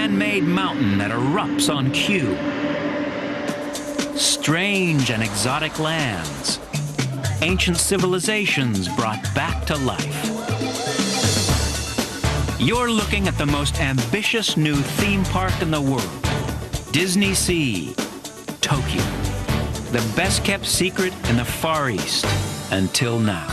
man-made mountain that erupts on cue. Strange and exotic lands. Ancient civilizations brought back to life. You're looking at the most ambitious new theme park in the world, DisneySea, Tokyo. The best-kept secret in the Far East until now.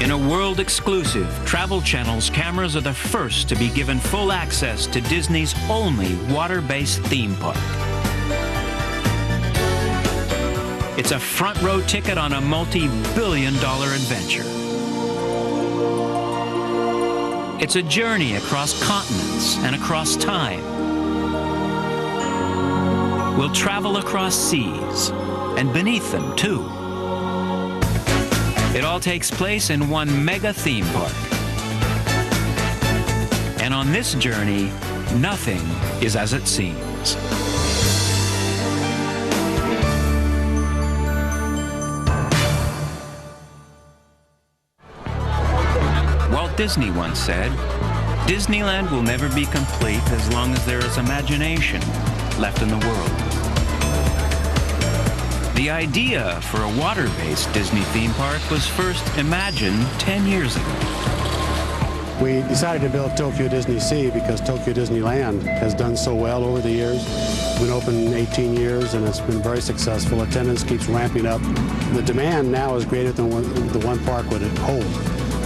In a world exclusive, Travel Channel's cameras are the first to be given full access to Disney's only water-based theme park. It's a front-row ticket on a multi-billion-dollar adventure. It's a journey across continents and across time. We'll travel across seas and beneath them, too. It all takes place in one mega theme park. And on this journey, nothing is as it seems. Walt Disney once said, "Disneyland will never be complete as long as there is imagination left in the world." The idea for a water-based Disney theme park was first imagined 10 years ago. We decided to build Tokyo DisneySea because Tokyo Disneyland has done so well over the years. It's been open 18 years and it's been very successful. Attendance keeps ramping up. The demand now is greater than the one park would hold.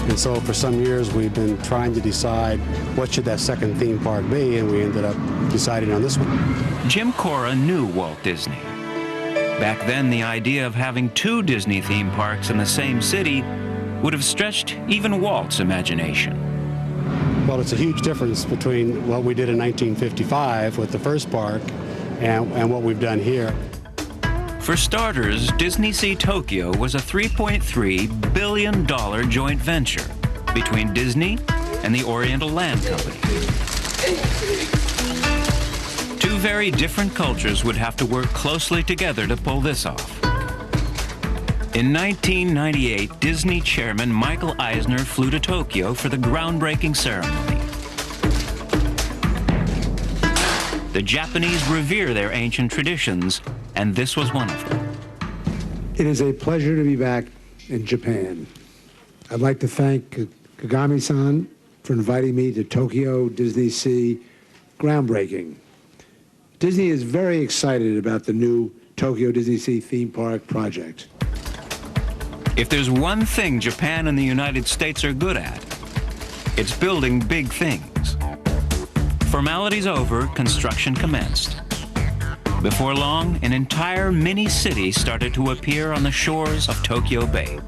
And so for some years we've been trying to decide what should that second theme park be, and we ended up deciding on this one. Jim Cora knew Walt Disney. Back then, the idea of having two Disney theme parks in the same city would have stretched even Walt's imagination. Well, it's a huge difference between what we did in 1955 with the first park and what we've done here. For starters, DisneySea Tokyo was a $3.3 billion joint venture between Disney and the Oriental Land Company. Two very different cultures would have to work closely together to pull this off. In 1998, Disney chairman Michael Eisner flew to Tokyo for the groundbreaking ceremony. The Japanese revere their ancient traditions, and this was one of them. It is a pleasure to be back in Japan. I'd like to thank Kagami-san for inviting me to Tokyo DisneySea groundbreaking. Disney is very excited about the new Tokyo DisneySea theme park project. If there's one thing Japan and the United States are good at, it's building big things. Formalities over, construction commenced. Before long, an entire mini-city started to appear on the shores of Tokyo Bay.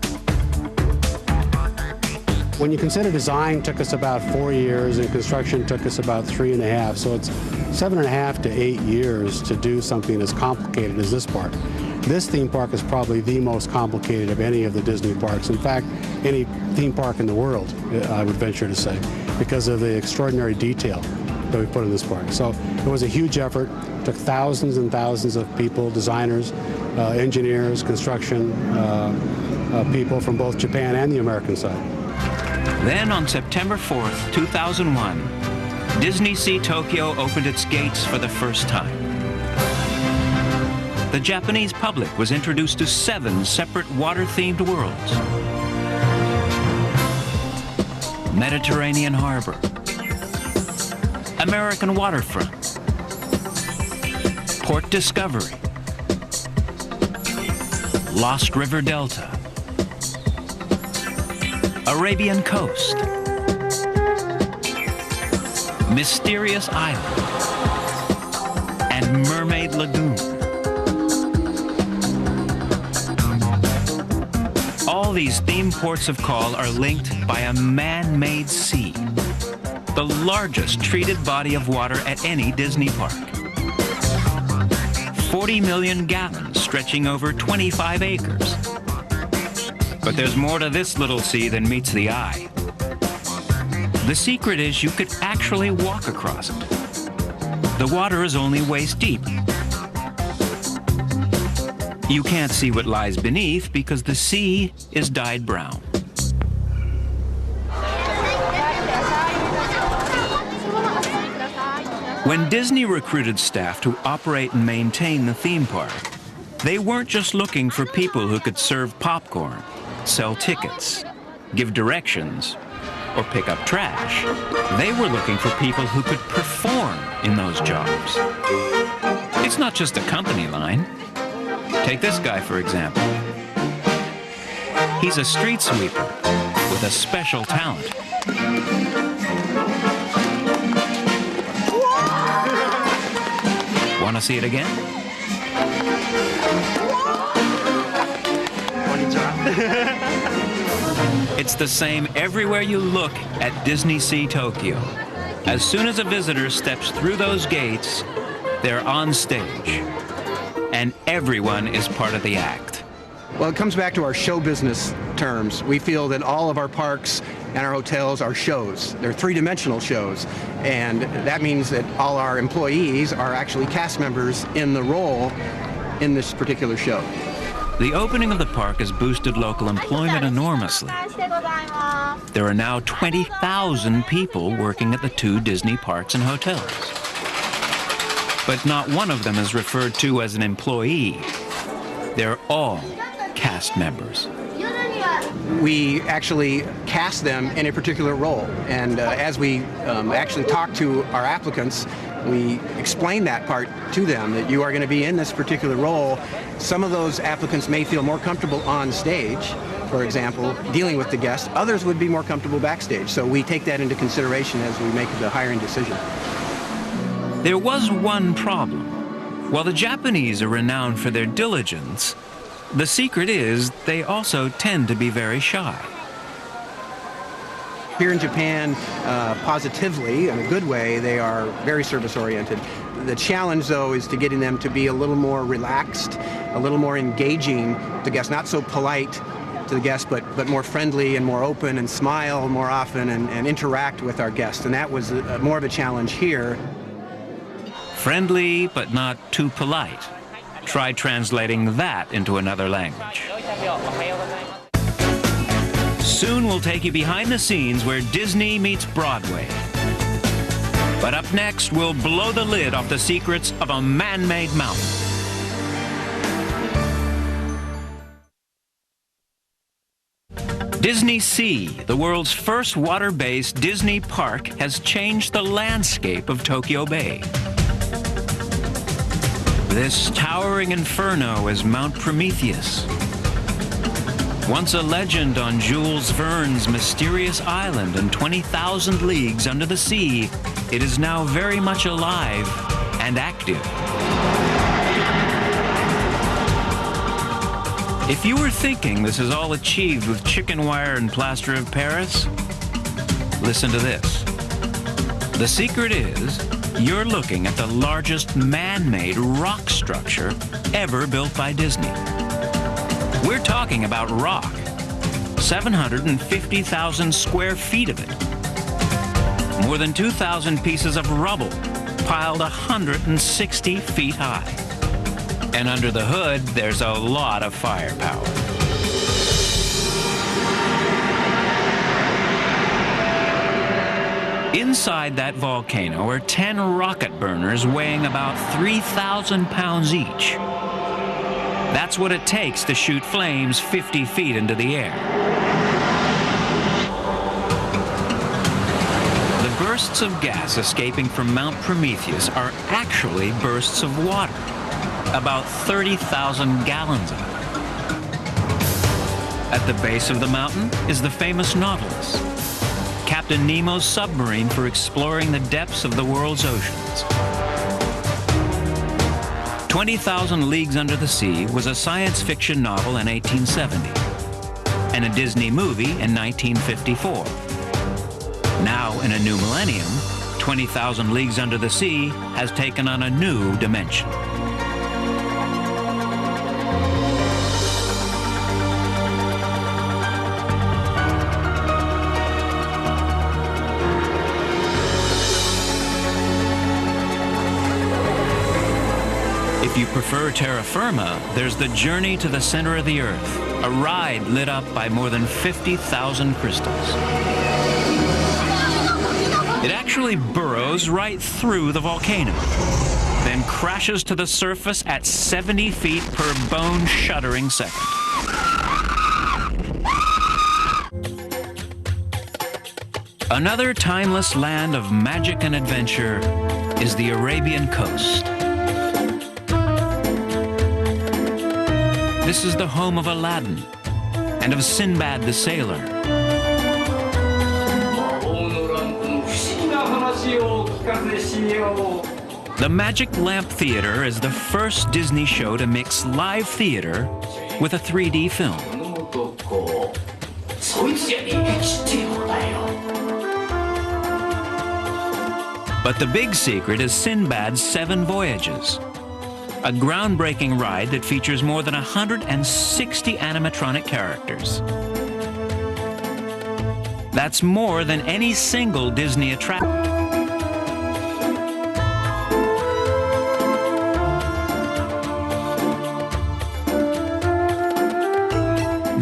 When you consider design took us about 4 years and construction took us about 3.5, so it's 7.5 to 8 years to do something as complicated as this park. This theme park is probably the most complicated of any of the Disney parks. In fact, any theme park in the world, I would venture to say, because of the extraordinary detail that we put in this park. So it was a huge effort. It took thousands and thousands of people, designers, engineers, construction people from both Japan and the American side. Then on September 4th, 2001, DisneySea Tokyo opened its gates for the first time. The Japanese public was introduced to 7 separate water-themed worlds. Mediterranean Harbor, American waterfront, Port Discovery, Lost River Delta, Arabian Coast, Mysterious Island, and Mermaid Lagoon. All these theme ports of call are linked by a man-made sea, the largest treated body of water at any Disney park. 40 million gallons stretching over 25 acres. But there's more to this little sea than meets the eye. The secret is you could actually walk across it. The water is only waist deep. You can't see what lies beneath because the sea is dyed brown. When Disney recruited staff to operate and maintain the theme park, they weren't just looking for people who could serve popcorn, sell tickets, give directions, or pick up trash. They were looking for people who could perform in those jobs. It's not just a company line. Take this guy, for example. He's a street sweeper with a special talent. Want to see it again? It's the same everywhere you look at DisneySea Tokyo. As soon as a visitor steps through those gates, they're on stage, and everyone is part of the act. Well, it comes back to our show business terms. We feel that all of our parks and our hotels are shows. They're three-dimensional shows, and that means that all our employees are actually cast members in the role in this particular show. The opening of the park has boosted local employment enormously. There are now 20,000 people working at the 2 Disney parks and hotels. But not one of them is referred to as an employee. They're all cast members. We actually cast them in a particular role, and as we actually talk to our applicants, we explain that part to them, that you are going to be in this particular role. Some of those applicants may feel more comfortable on stage, for example, dealing with the guests. Others would be more comfortable backstage, so we take that into consideration as we make the hiring decision. There was one problem. While the Japanese are renowned for their diligence, the secret is they also tend to be very shy. Here in Japan, positively, in a good way, they are very service-oriented. The challenge, though, is to getting them to be a little more relaxed, a little more engaging to the guests, not so polite to the guests, but more friendly and more open, and smile more often and interact with our guests. And that was more of a challenge here. Friendly, but not too polite. Try translating that into another language. Soon we'll take you behind the scenes where Disney meets Broadway. But up next, we'll blow the lid off the secrets of a man-made mountain. DisneySea, the world's first water-based Disney park, has changed the landscape of Tokyo Bay. This towering inferno is Mount Prometheus. Once a legend on Jules Verne's mysterious island and 20,000 leagues under the sea, it is now very much alive and active. If you were thinking this is all achieved with chicken wire and plaster of Paris, listen to this. The secret is you're looking at the largest man-made rock structure ever built by Disney. We're talking about rock, 750,000 square feet of it. More than 2,000 pieces of rubble piled 160 feet high. And under the hood, there's a lot of firepower. Inside that volcano are 10 rocket burners weighing about 3,000 pounds each. That's what it takes to shoot flames 50 feet into the air. The bursts of gas escaping from Mount Prometheus are actually bursts of water, about 30,000 gallons of it. At the base of the mountain is the famous Nautilus, Captain Nemo's submarine for exploring the depths of the world's oceans. 20,000 Leagues Under the Sea was a science fiction novel in 1870 and a Disney movie in 1954. Now, in a new millennium, 20,000 Leagues Under the Sea has taken on a new dimension. If you prefer terra firma, there's the Journey to the Center of the Earth, a ride lit up by more than 50,000 crystals. It actually burrows right through the volcano, then crashes to the surface at 70 feet per bone-shuddering second. Another timeless land of magic and adventure is the Arabian coast. This is the home of Aladdin and of Sinbad the Sailor. The Magic Lamp Theater is the first Disney show to mix live theater with a 3D film. But the big secret is Sinbad's 7 Voyages, a groundbreaking ride that features more than 160 animatronic characters. That's more than any single Disney attraction.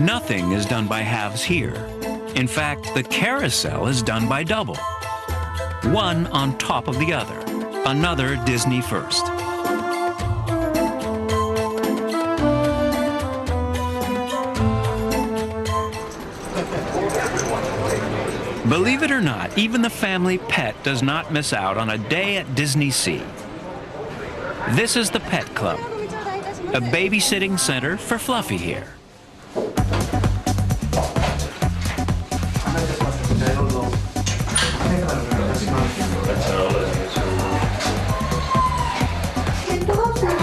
Nothing is done by halves here. In fact, the carousel is done by double. One on top of the other. Another Disney first. Believe it or not, even the family pet does not miss out on a day at DisneySea. This is the Pet Club, a babysitting center for Fluffy here.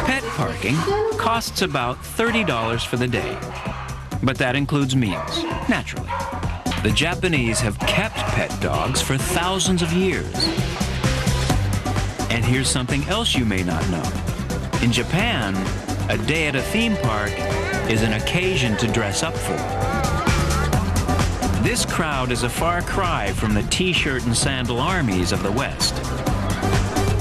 Pet parking costs about $30 for the day, but that includes meals, naturally. The Japanese have kept pet dogs for thousands of years. And here's something else you may not know. In Japan, a day at a theme park is an occasion to dress up for. This crowd is a far cry from the t-shirt and sandal armies of the West.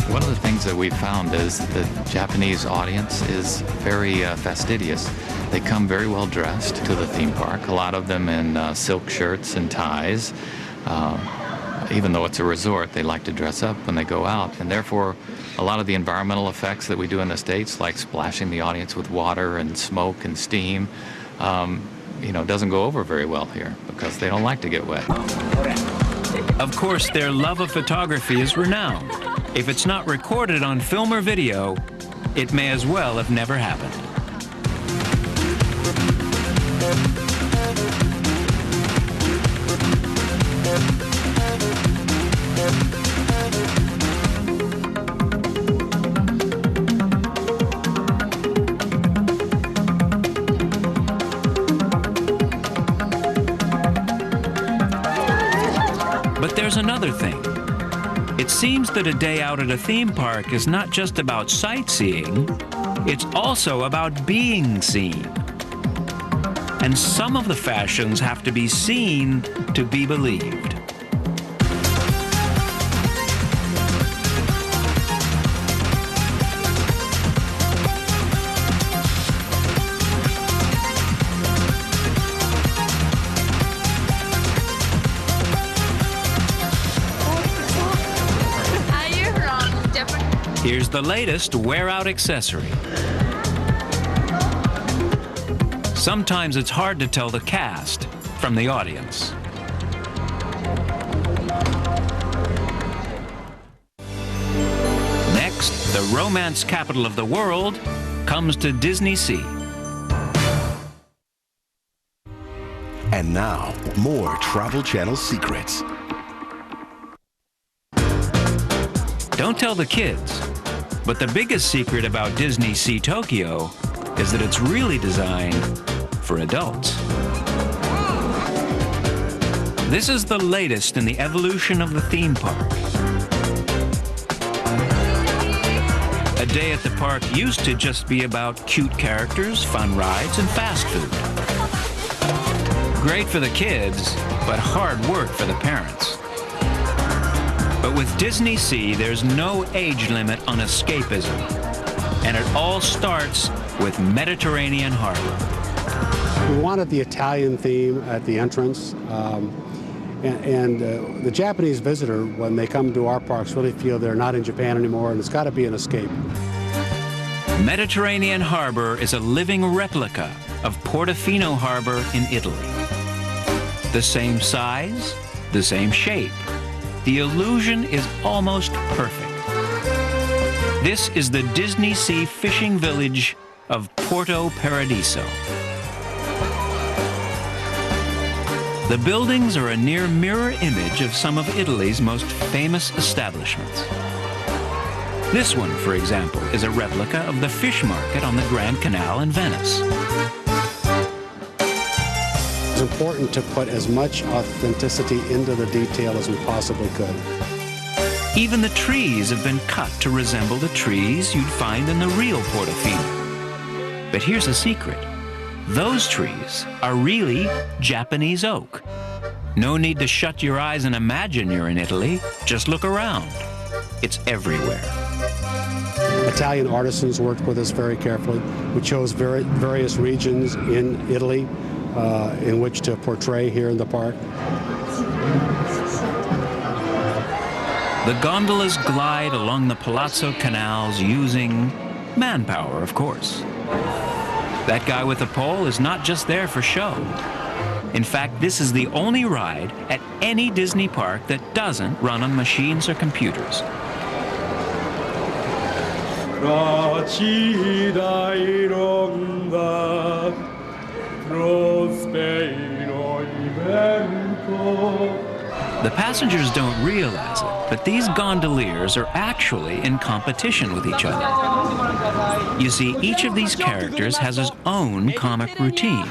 One of the things that we've found is the Japanese audience is very fastidious. They come very well dressed to the theme park, a lot of them in silk shirts and ties. Even though it's a resort, they like to dress up when they go out, and therefore a lot of the environmental effects that we do in the States, like splashing the audience with water and smoke and steam, doesn't go over very well here because they don't like to get wet. Of course, their love of photography is renowned. If it's not recorded on film or video, it may as well have never happened. But there's another thing. It seems that a day out at a theme park is not just about sightseeing, it's also about being seen. And some of the fashions have to be seen to be believed. Here's the latest wear-out accessory. Sometimes it's hard to tell the cast from the audience. Next, the romance capital of the world comes to DisneySea. And now, more Travel Channel secrets. Don't tell the kids, but the biggest secret about DisneySea Tokyo is that it's really designed for adults. This is the latest in the evolution of the theme park. A day at the park used to just be about cute characters, fun rides, and fast food. Great for the kids, but hard work for the parents. But with DisneySea, there's no age limit on escapism. And it all starts with Mediterranean Harbor. We wanted the Italian theme at the entrance. And the Japanese visitor, when they come to our parks, really feel they're not in Japan anymore, and it's got to be an escape. Mediterranean Harbor is a living replica of Portofino Harbor in Italy. The same size, the same shape. The illusion is almost perfect. This is the DisneySea fishing village of Porto Paradiso. The buildings are a near mirror image of some of Italy's most famous establishments. This one, for example, is a replica of the fish market on the Grand Canal in Venice. It's important to put as much authenticity into the detail as we possibly could. Even the trees have been cut to resemble the trees you'd find in the real Portofino. But here's a secret. Those trees are really Japanese oak. No need to shut your eyes and imagine you're in Italy. Just look around. It's everywhere. Italian artisans worked with us very carefully. We chose various regions in Italy in which to portray here in the park. The gondolas glide along the Palazzo canals using manpower, of course. That guy with the pole is not just there for show. In fact, this is the only ride at any Disney park that doesn't run on machines or computers. The passengers don't realize it, but these gondoliers are actually in competition with each other. You see, each of these characters has his own comic routine.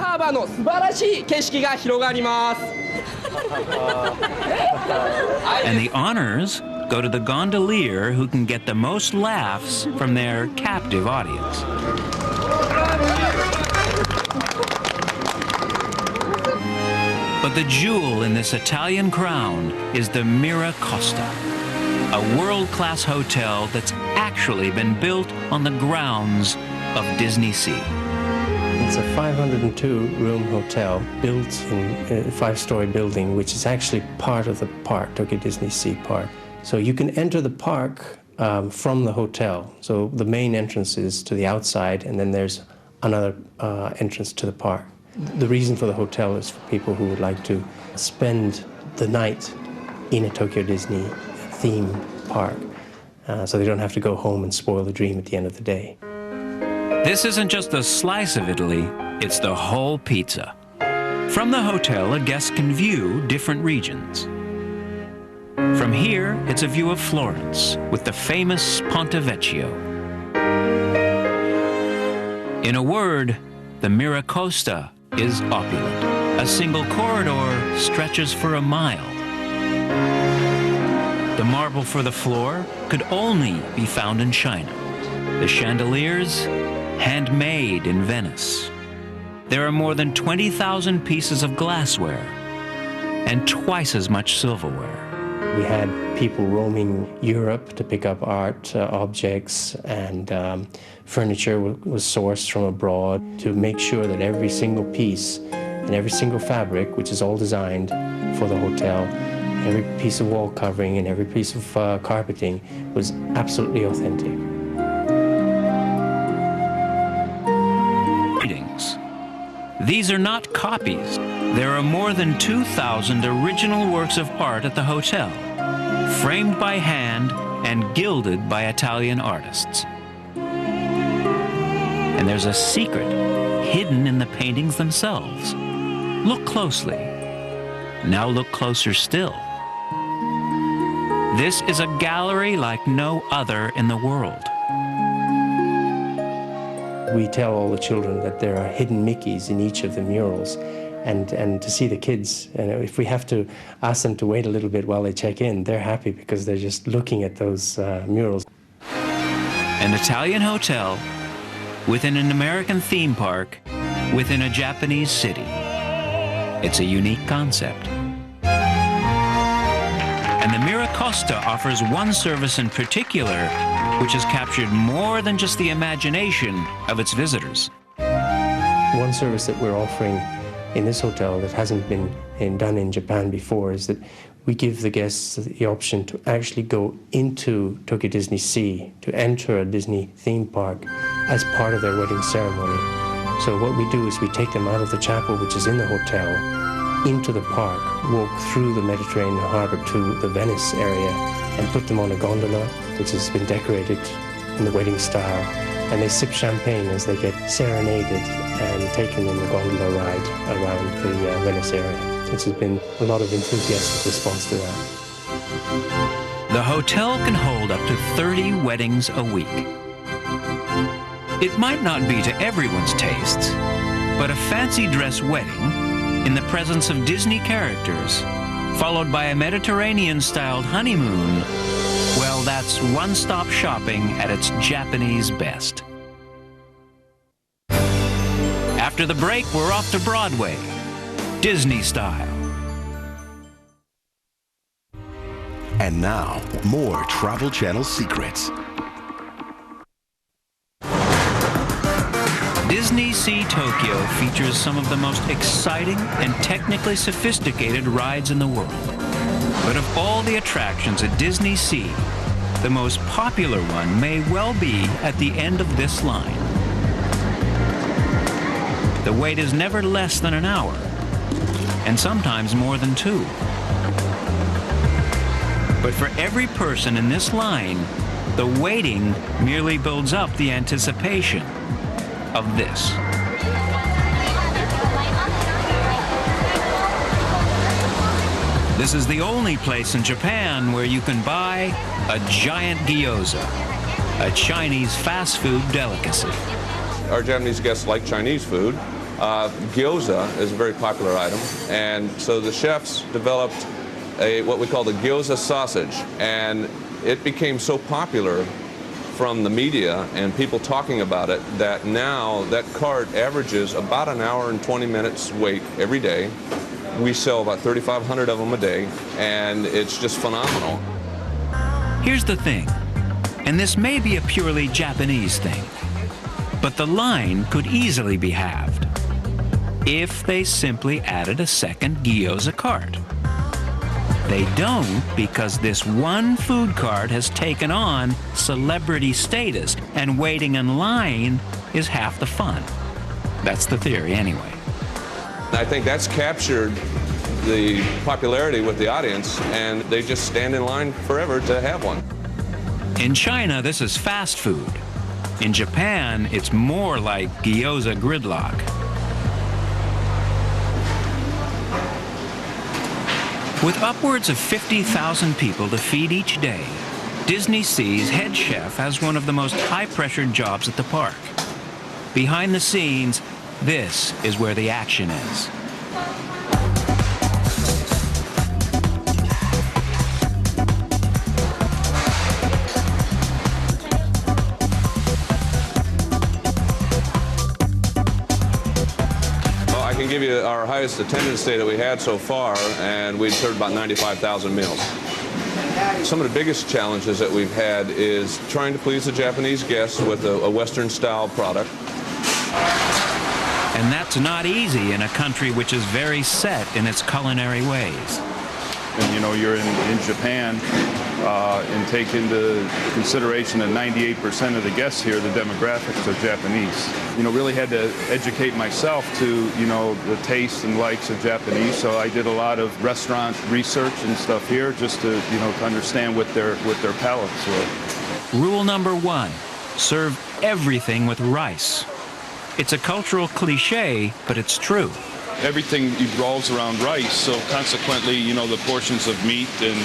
And the honors go to the gondolier who can get the most laughs from their captive audience. But the jewel in this Italian crown is the Miracosta, a world-class hotel that's actually been built on the grounds of DisneySea. It's a 502-room hotel built in a 5-story building, which is actually part of the park, Tokyo DisneySea Park. So you can enter the park from the hotel. So the main entrance is to the outside, and then there's another entrance to the park. The reason for the hotel is for people who would like to spend the night in a Tokyo Disney theme park, so they don't have to go home and spoil the dream at the end of the day. This isn't just a slice of Italy, it's the whole pizza. From the hotel, a guest can view different regions. From here, it's a view of Florence with the famous Ponte Vecchio. In a word, the Miracosta is opulent. A single corridor stretches for a mile. The marble for the floor could only be found in China. The chandeliers, handmade in Venice. There are more than 20,000 pieces of glassware and twice as much silverware. We had people roaming Europe to pick up art objects, and furniture was sourced from abroad to make sure that every single piece and every single fabric, which is all designed for the hotel, every piece of wall covering and every piece of carpeting was absolutely authentic. These are not copies. There are more than 2,000 original works of art at the hotel, framed by hand and gilded by Italian artists. And there's a secret hidden in the paintings themselves. Look closely. Now look closer still. This is a gallery like no other in the world. We tell all the children that there are hidden Mickeys in each of the murals, and to see the kids, and if we have to ask them to wait a little bit while they check in, they're happy because they're just looking at those murals. An Italian hotel within an American theme park within a Japanese city. It's a unique concept. And the Miracosta offers one service in particular which has captured more than just the imagination of its visitors. One service that we're offering in this hotel that hasn't been done in Japan before is that we give the guests the option to actually go into Tokyo DisneySea, to enter a Disney theme park as part of their wedding ceremony. So what we do is we take them out of the chapel, which is in the hotel, into the park, walk through the Mediterranean harbor to the Venice area, and put them on a gondola, which has been decorated in the wedding style, and they sip champagne as they get serenaded and taken in the gondola ride around the Venice area. Which has been a lot of enthusiastic response to that. The hotel can hold up to 30 weddings a week. It might not be to everyone's tastes, but a fancy dress wedding in the presence of Disney characters, followed by a Mediterranean-styled honeymoon, well, that's one-stop shopping at its Japanese best. After the break, we're off to Broadway, Disney style. And now, more Travel Channel secrets. DisneySea Tokyo features some of the most exciting and technically sophisticated rides in the world. But of all the attractions at DisneySea, the most popular one may well be at the end of this line. The wait is never less than an hour, and sometimes more than 2. But for every person in this line, the waiting merely builds up the anticipation of this. This is the only place in Japan where you can buy a giant gyoza, a Chinese fast food delicacy. Our Japanese guests like Chinese food. Gyoza is a very popular item, and so the chefs developed what we call the gyoza sausage, and it became so popular from the media and people talking about it that now that cart averages about an hour and 20 minutes wait every day. We sell about 3,500 of them a day, and it's just phenomenal. Here's the thing, and this may be a purely Japanese thing, but the line could easily be halved if they simply added a second gyoza cart. They don't, because this one food cart has taken on celebrity status, and waiting in line is half the fun. That's the theory anyway. I think that's captured the popularity with the audience, and they just stand in line forever to have one. In China, this is fast food. In Japan, it's more like gyoza gridlock. With upwards of 50,000 people to feed each day, DisneySea's head chef has one of the most high-pressured jobs at the park. Behind the scenes, this is where the action is. I can give you our highest attendance day that we had so far, and we've served about 95,000 meals. Some of the biggest challenges that we've had is trying to please the Japanese guests with a Western-style product. And that's not easy in a country which is very set in its culinary ways. And you know, you're in Japan, and take into consideration that 98% of the guests here, the demographics are Japanese. You know, really had to educate myself to, you know, the tastes and likes of Japanese. So I did a lot of restaurant research and stuff here just to, you know, to understand what their palates were. Rule number 1, serve everything with rice. It's a cultural cliche, but it's true. Everything revolves around rice, so consequently, you know, the portions of meat and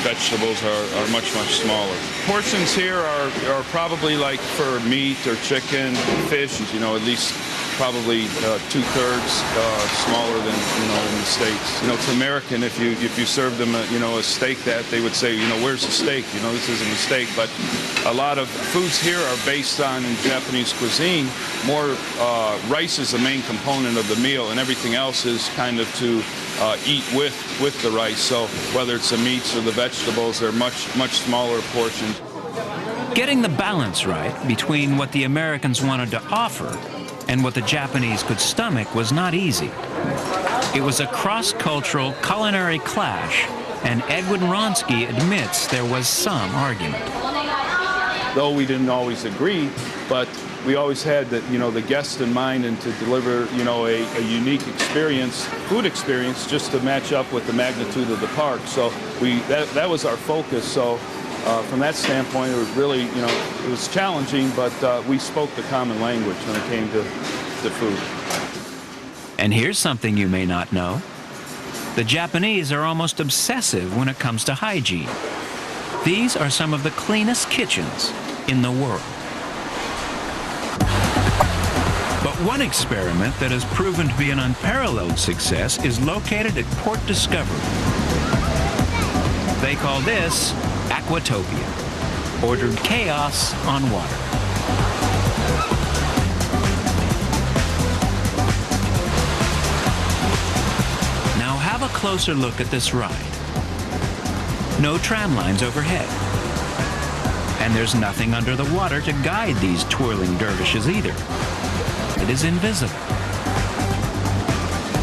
vegetables are much smaller. Portions here are probably like for meat or chicken, fish, you know, at least probably 2/3 smaller than, you know, in the States. You know, it's American. If you serve them a steak, that they would say, you know, where's the steak? You know, this isn't a steak. But a lot of foods here are based on, in Japanese cuisine, more rice is the main component of the meal, and everything else is kind of to eat with the rice. So whether it's the meats or the vegetables, they're much smaller portions. Getting the balance right between what the Americans wanted to offer And what the Japanese could stomach was not easy. It was a cross-cultural culinary clash, and Edwin Wronski admits there was some argument. Though we didn't always agree, but we always had the guest in mind and to deliver, a unique experience, food experience, just to match up with the magnitude of the park. So that was our focus. So from that standpoint, it was really, it was challenging, but we spoke the common language when it came to food. And here's something you may not know. The Japanese are almost obsessive when it comes to hygiene. These are some of the cleanest kitchens in the world. But one experiment that has proven to be an unparalleled success is located at Port Discovery. They call this Aquatopia, ordered chaos on water. Now have a closer look at this ride. No tram lines overhead. And there's nothing under the water to guide these twirling dervishes either. It is invisible.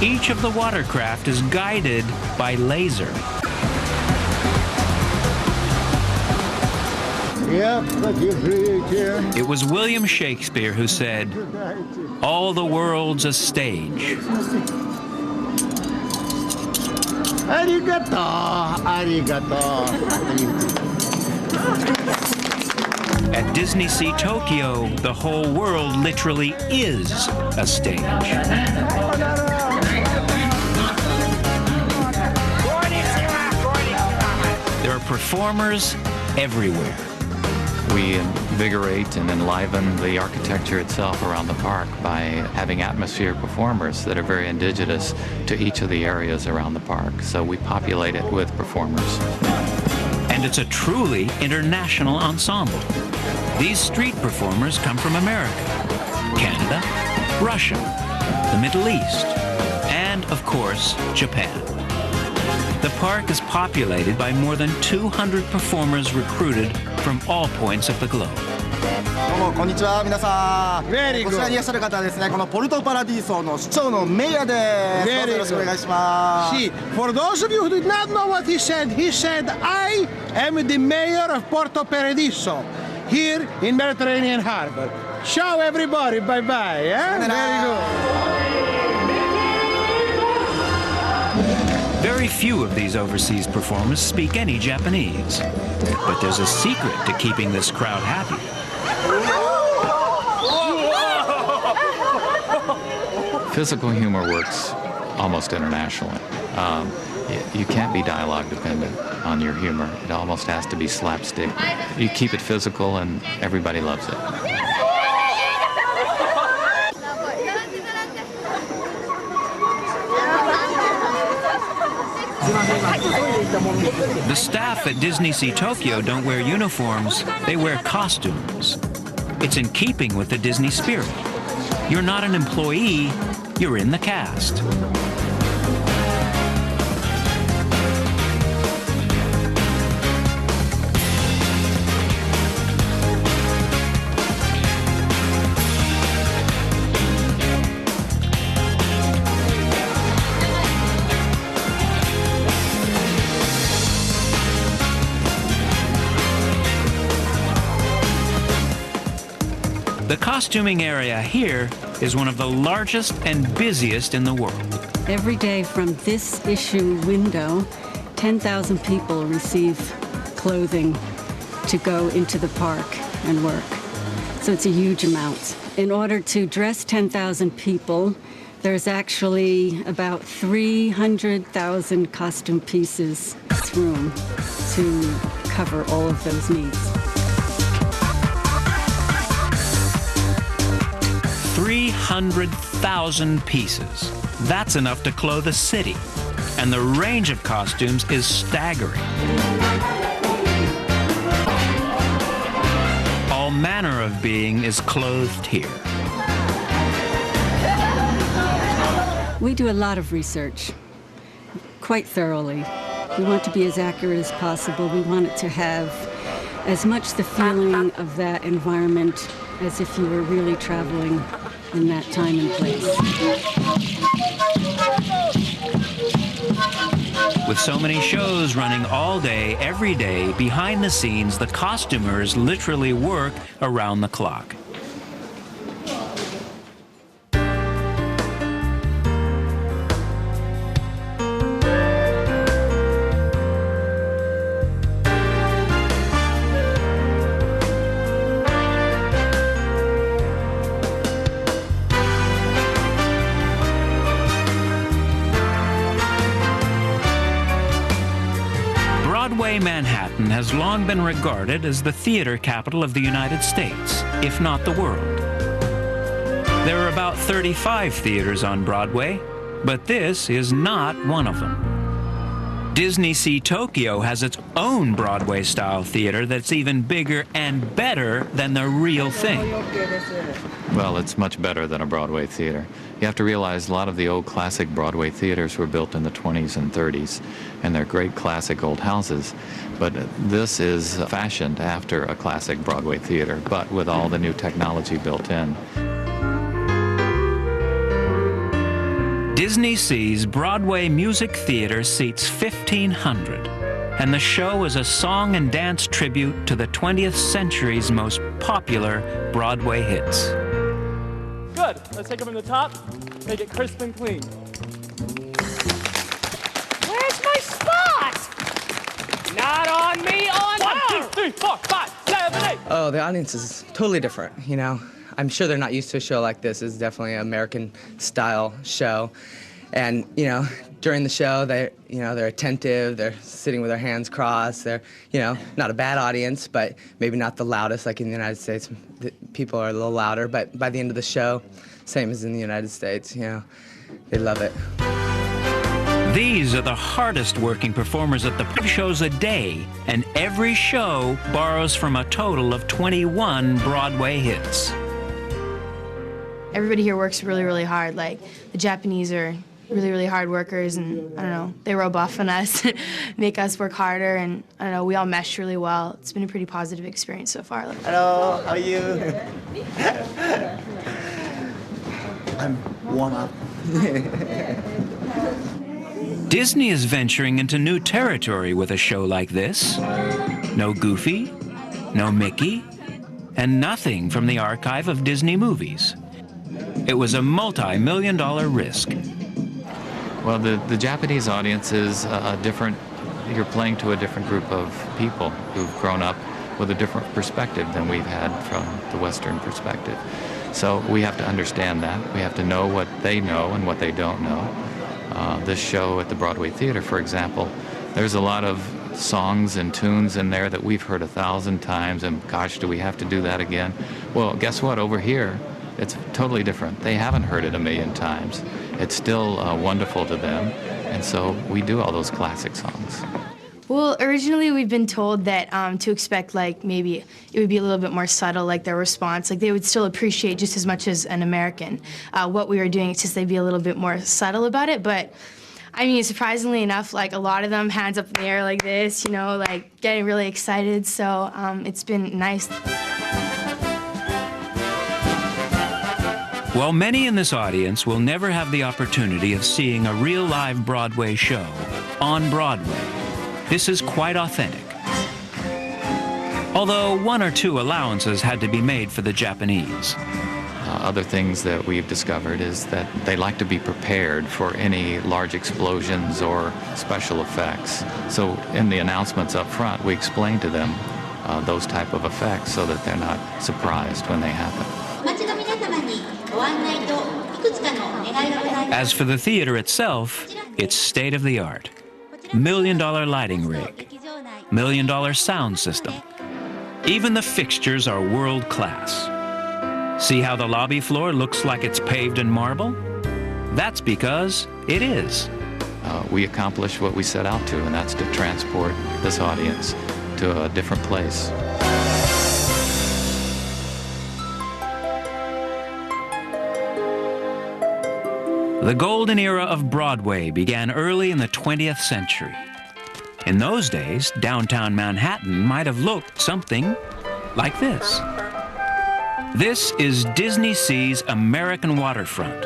Each of the watercraft is guided by laser. It was William Shakespeare who said, "All the world's a stage." Arigato, arigato. At DisneySea Tokyo, the whole world literally is a stage. There are performers everywhere. We invigorate and enliven the architecture itself around the park by having atmosphere performers that are very indigenous to each of the areas around the park. So we populate it with performers. And it's a truly international ensemble. These street performers come from America, Canada, Russia, the Middle East, and, of course, Japan. The park is populated by more than 200 performers recruited from all points of the globe. どうもこんにちは皆さん。こちらにいらっしゃる方はですね、このポルトパラディーソの市長のメイヤです。どうぞよろしくお願いします。See, for those of you who did not know what he said, I am the mayor of Porto Paradiso, here in Mediterranean Harbor. Show everybody, bye-bye, yeah? Very good. Very few of these overseas performers speak any Japanese. But there's a secret to keeping this crowd happy. Physical humor works almost internationally. You can't be dialogue dependent on your humor. It almost has to be slapstick. You keep it physical and everybody loves it. The staff at DisneySea Tokyo don't wear uniforms, they wear costumes. It's in keeping with the Disney spirit. You're not an employee, you're in the cast. The costuming area here is one of the largest and busiest in the world. Every day from this issue window, 10,000 people receive clothing to go into the park and work. So it's a huge amount. In order to dress 10,000 people, there's actually about 300,000 costume pieces room to cover all of those needs. 300,000 pieces. That's enough to clothe a city. And the range of costumes is staggering. All manner of being is clothed here. We do a lot of research, quite thoroughly. We want to be as accurate as possible. We want it to have as much the feeling of that environment as if you were really traveling in that time and place. With so many shows running all day, every day, behind the scenes, the costumers literally work around the clock. Broadway Manhattan has long been regarded as the theater capital of the United States, if not the world. There are about 35 theaters on Broadway, but this is not one of them. DisneySea Tokyo has its own Broadway-style theater that's even bigger and better than the real thing. Well, it's much better than a Broadway theater. You have to realize a lot of the old classic Broadway theaters were built in the 20s and 30s, and they're great classic old houses. But this is fashioned after a classic Broadway theater, but with all the new technology built in. DisneySea's Broadway Music Theater seats 1,500, and the show is a song and dance tribute to the 20th century's most popular Broadway hits. Good. Let's take it from the top, make it crisp and clean. Where's my spot? Not on me, on 1, 2, 3, 4, 5, 7, 8. Oh, the audience is totally different, you know. I'm sure they're not used to a show like this. It's definitely an American-style show. And, you know, during the show, they're attentive, they're sitting with their hands crossed, they're, not a bad audience, but maybe not the loudest like in the United States. People are a little louder, but by the end of the show, same as in the United States, they love it. These are the hardest working performers at the 5 shows a day, and every show borrows from a total of 21 Broadway hits. Everybody here works really, really hard. Like, the Japanese are really, really hard workers, and I don't know, they rub off on us, make us work harder, and I don't know, we all mesh really well. It's been a pretty positive experience so far. Hello, how are you? I'm warm up. Disney is venturing into new territory with a show like this. No Goofy, no Mickey, and nothing from the archive of Disney movies. It was a multi-million-dollar risk. Well, the Japanese audience is different. You're playing to a different group of people who've grown up with a different perspective than we've had from the Western perspective. So we have to understand that. We have to know what they know and what they don't know. This show at the Broadway Theater, for example, there's a lot of songs and tunes in there that we've heard 1,000 times, and gosh, do we have to do that again? Well, guess what? Over here, it's totally different. They haven't heard it 1,000,000 times. It's still wonderful to them, and so we do all those classic songs. Well, originally we've been told that to expect, like, maybe it would be a little bit more subtle, like their response. Like, they would still appreciate just as much as an American what we were doing. It's just they'd be a little bit more subtle about it. But, I mean, surprisingly enough, like, a lot of them hands up in the air like this, like getting really excited. So it's been nice. While many in this audience will never have the opportunity of seeing a real live Broadway show on Broadway, this is quite authentic. Although 1 or 2 allowances had to be made for the Japanese. Other things that we've discovered is that they like to be prepared for any large explosions or special effects. So in the announcements up front, we explain to them those type of effects so that they're not surprised when they happen. As for the theater itself, it's state-of-the-art. $1 million lighting rig, $1 million sound system. Even the fixtures are world-class. See how the lobby floor looks like it's paved in marble? That's because it is. We accomplish what we set out to, and that's to transport this audience to a different place. The golden era of Broadway began early in the 20th century. In those days, downtown Manhattan might have looked something like this. This is DisneySea's American waterfront.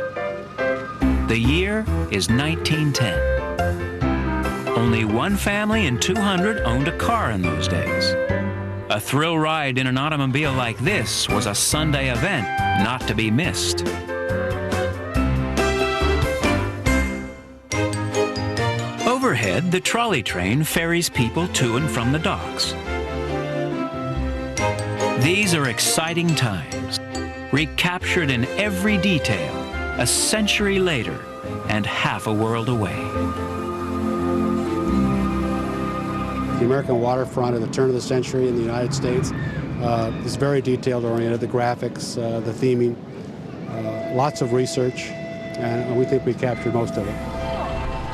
The year is 1910. Only one family in 200 owned a car in those days. A thrill ride in an automobile like this was a Sunday event not to be missed. Overhead, the trolley train ferries people to and from the docks. These are exciting times, recaptured in every detail, a century later and half a world away. The American waterfront at the turn of the century in the United States is very detailed oriented. The graphics, the theming, lots of research, and we think we captured most of it.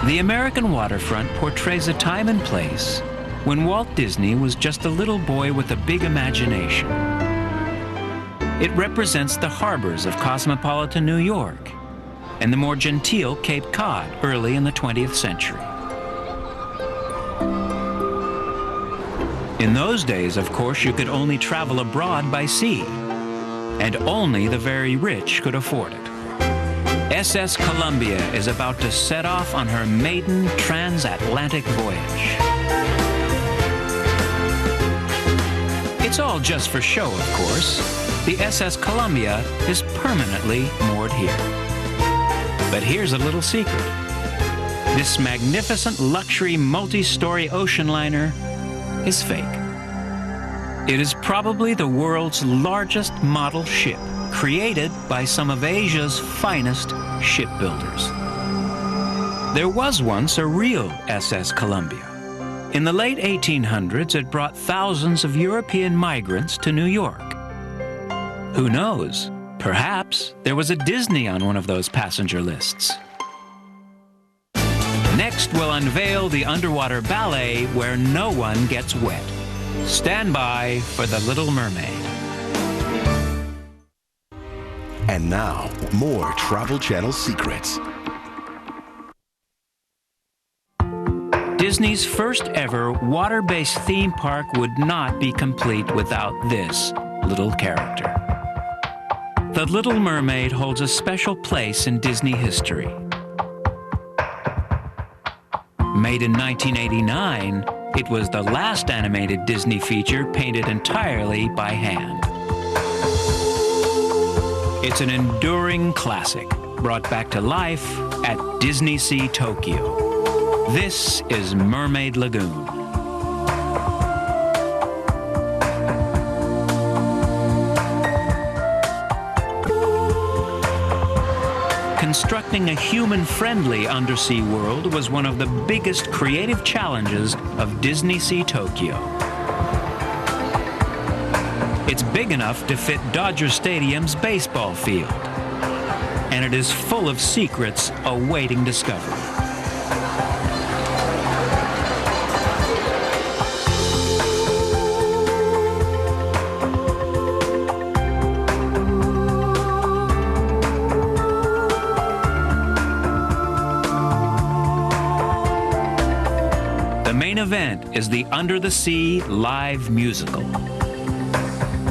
The American waterfront portrays a time and place when Walt Disney was just a little boy with a big imagination. It represents the harbors of cosmopolitan New York and the more genteel Cape Cod early in the 20th century. In those days, of course, you could only travel abroad by sea, and only the very rich could afford it. SS Columbia is about to set off on her maiden transatlantic voyage. It's all just for show, of course. The SS Columbia is permanently moored here. But here's a little secret. This magnificent luxury multi-story ocean liner is fake. It is probably the world's largest model ship, created by some of Asia's finest shipbuilders. There was once a real SS Columbia. In the late 1800s, it brought thousands of European migrants to New York. Who knows? Perhaps there was a Disney on one of those passenger lists. Next, we'll unveil the underwater ballet where no one gets wet. Stand by for The Little Mermaid. And now, more Travel Channel secrets. Disney's first ever water-based theme park would not be complete without this little character. The Little Mermaid holds a special place in Disney history. Made in 1989, it was the last animated Disney feature painted entirely by hand. It's an enduring classic, brought back to life at DisneySea Tokyo. This is Mermaid Lagoon. Constructing a human-friendly undersea world was one of the biggest creative challenges of DisneySea Tokyo. It's big enough to fit Dodger Stadium's baseball field, and it is full of secrets awaiting discovery. The main event is the Under the Sea live musical.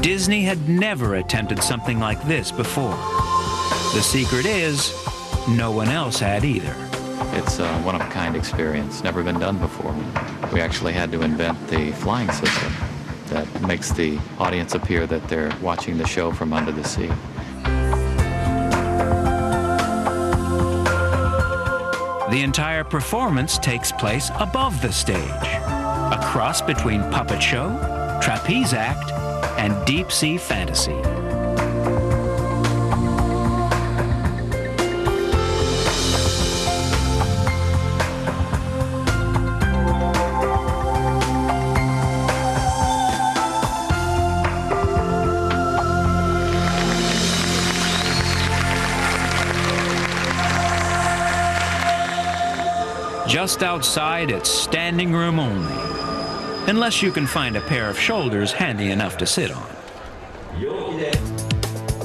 Disney had never attempted something like this before. The secret is, no one else had either. It's a one-of-a-kind experience, never been done before. We actually had to invent the flying system that makes the audience appear that they're watching the show from under the sea. The entire performance takes place above the stage, a cross between puppet show, trapeze act, and deep-sea fantasy. Just outside, it's standing room only, unless you can find a pair of shoulders handy enough to sit on.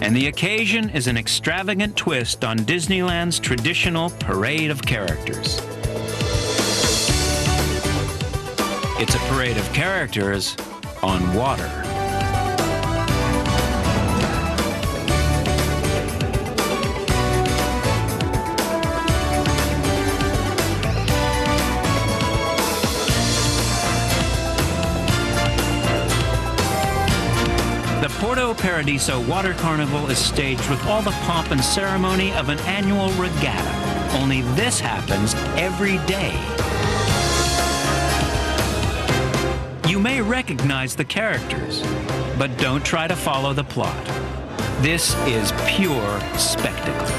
And the occasion is an extravagant twist on Disneyland's traditional parade of characters. It's a parade of characters on water. Porto Paradiso Water Carnival is staged with all the pomp and ceremony of an annual regatta. Only this happens every day. You may recognize the characters, but don't try to follow the plot. This is pure spectacle.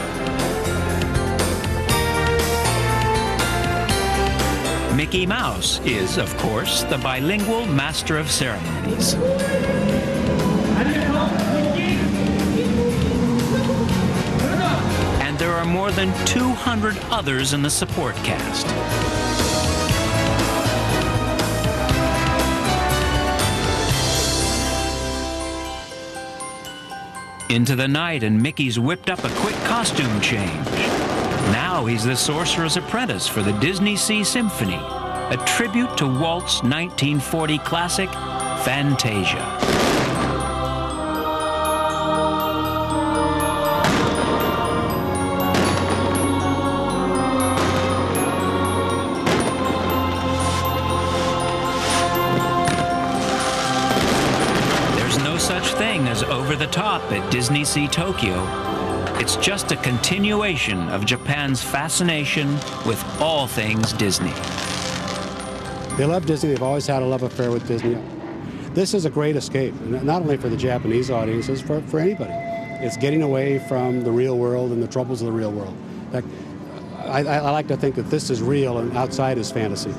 Mickey Mouse is, of course, the bilingual master of ceremonies. And there are more than 200 others in the support cast. Into the night, and Mickey's whipped up a quick costume change. Now he's the Sorcerer's Apprentice for the DisneySea Symphony, a tribute to Walt's 1940 classic, Fantasia. There's no such thing as over the top at DisneySea Tokyo. It's just a continuation of Japan's fascination with all things Disney. They love Disney. They've always had a love affair with Disney. This is a great escape, not only for the Japanese audiences, for anybody. It's getting away from the real world and the troubles of the real world. I like to think that this is real and outside is fantasy.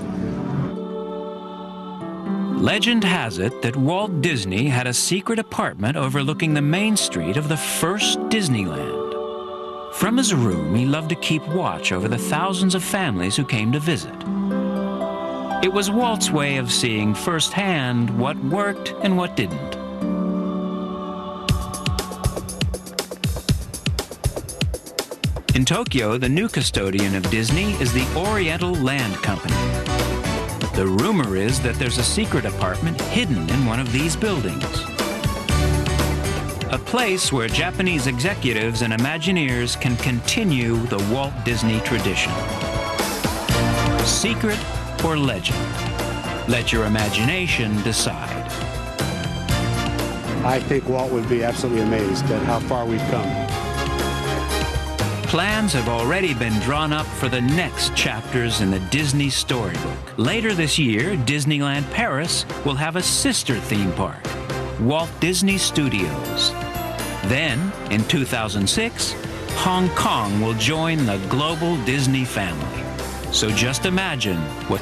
Legend has it that Walt Disney had a secret apartment overlooking the main street of the first Disneyland. From his room, he loved to keep watch over the thousands of families who came to visit. It was Walt's way of seeing firsthand what worked and what didn't. In Tokyo, the new custodian of Disney is the Oriental Land Company. The rumor is that there's a secret apartment hidden in one of these buildings. A place where Japanese executives and Imagineers can continue the Walt Disney tradition. Secret or legend? Let your imagination decide. I think Walt would be absolutely amazed at how far we've come. Plans have already been drawn up for the next chapters in the Disney storybook. Later this year, Disneyland Paris will have a sister theme park, Walt Disney Studios. Then, in 2006, Hong Kong will join the global Disney family. So just imagine what...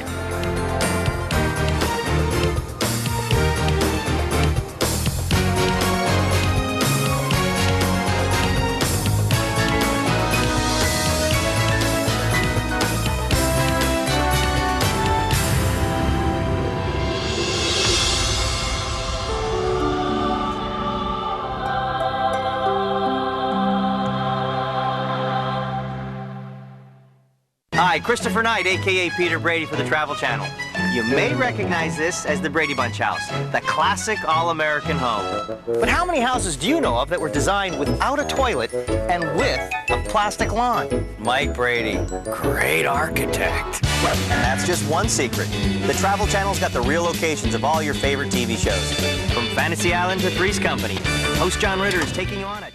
Hi, Christopher Knight, a.k.a. Peter Brady for the Travel Channel. You may recognize this as the Brady Bunch house, the classic all-American home. But how many houses do you know of that were designed without a toilet and with a plastic lawn? Mike Brady, great architect. That's just one secret. The Travel Channel's got the real locations of all your favorite TV shows. From Fantasy Island to Three's Company, host John Ritter is taking you on it.